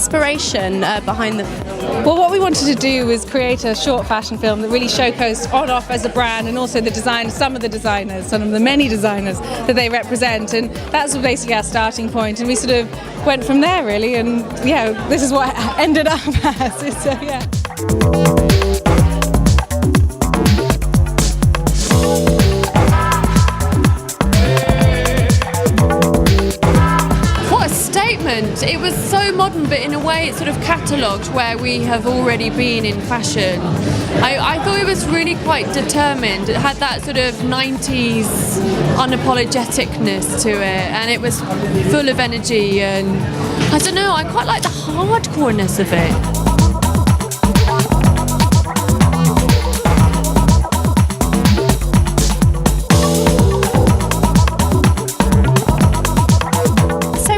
inspiration behind the film? Well, what we wanted to do was create a short fashion film that really showcased On/Off as a brand and also some of the many designers that they represent, and that's basically our starting point, and we sort of went from there really, and yeah, this is what it ended up as. So yeah. It was so modern, but in a way it sort of catalogued where we have already been in fashion. I thought it was really quite determined. It had that sort of 90s unapologeticness to it, and it was full of energy, and I don't know, I quite like the hardcoreness of it.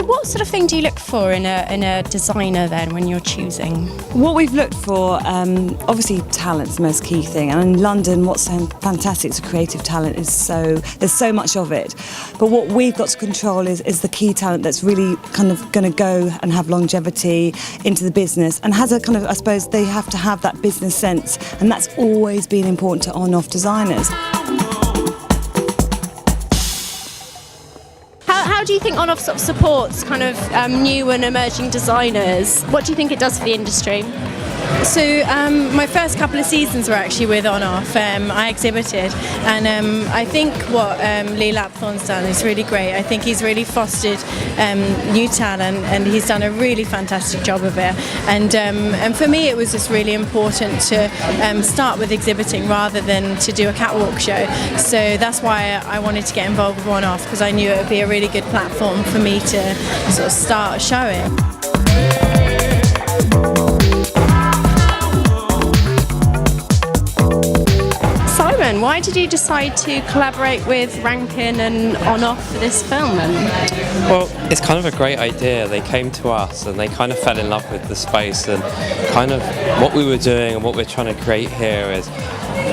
What sort of thing do you look for in a designer then when you're choosing? What we've looked for, obviously talent's the most key thing, and in London what's so fantastic to creative talent is there's so much of it, but what we've got to control is the key talent that's really kind of going to go and have longevity into the business, and has a kind of, I suppose they have to have that business sense, and that's always been important to On/Off designers. How do you think On/Off sort of supports kind of new and emerging designers? What do you think it does for the industry? So my first couple of seasons were actually with On/Off. I exhibited, and I think what Lee Lapthorne's done is really great. I think he's really fostered new talent, and he's done a really fantastic job of it. And for me, it was just really important to start with exhibiting rather than to do a catwalk show. So that's why I wanted to get involved with On/Off, because I knew it would be a really good platform for me to sort of start showing. Why did you decide to collaborate with Rankin and On/Off for this film then? Well, it's kind of a great idea. They came to us and they kind of fell in love with the space, and kind of what we were doing and what we're trying to create here is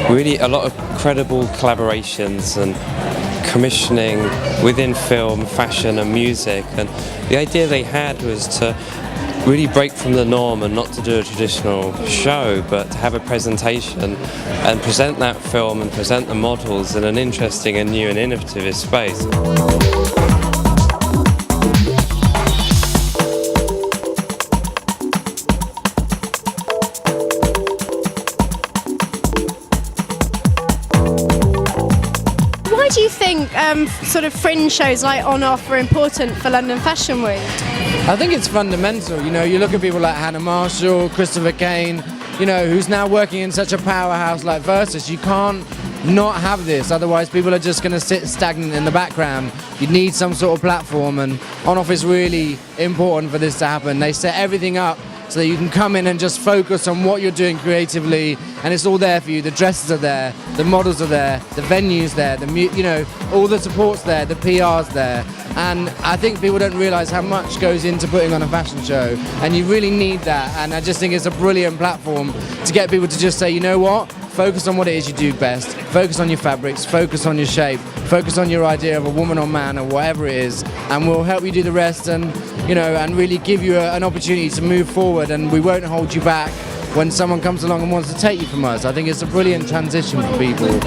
really a lot of credible collaborations and commissioning within film, fashion and music. And the idea they had was to really break from the norm and not to do a traditional show, but to have a presentation and present that film and present the models in an interesting and new and innovative space. Why do you think sort of fringe shows like On/Off are important for London Fashion Week? I think it's fundamental. You know, you look at people like Hannah Marshall, Christopher Kane, you know, who's now working in such a powerhouse like Versus. You can't not have this, otherwise people are just going to sit stagnant in the background. You need some sort of platform, and On/Off is really important for this to happen. They set everything up so that you can come in and just focus on what you're doing creatively, and it's all there for you. The dresses are there, the models are there, the venue's there, you know, all the support's there, the PR's there. And I think people don't realise how much goes into putting on a fashion show, and you really need that. And I just think it's a brilliant platform to get people to just say, you know what, focus on what it is you do best, focus on your fabrics, focus on your shape, focus on your idea of a woman or man or whatever it is, and we'll help you do the rest, and you know, and really give you an opportunity to move forward, and we won't hold you back when someone comes along and wants to take you from us. I think it's a brilliant transition for people.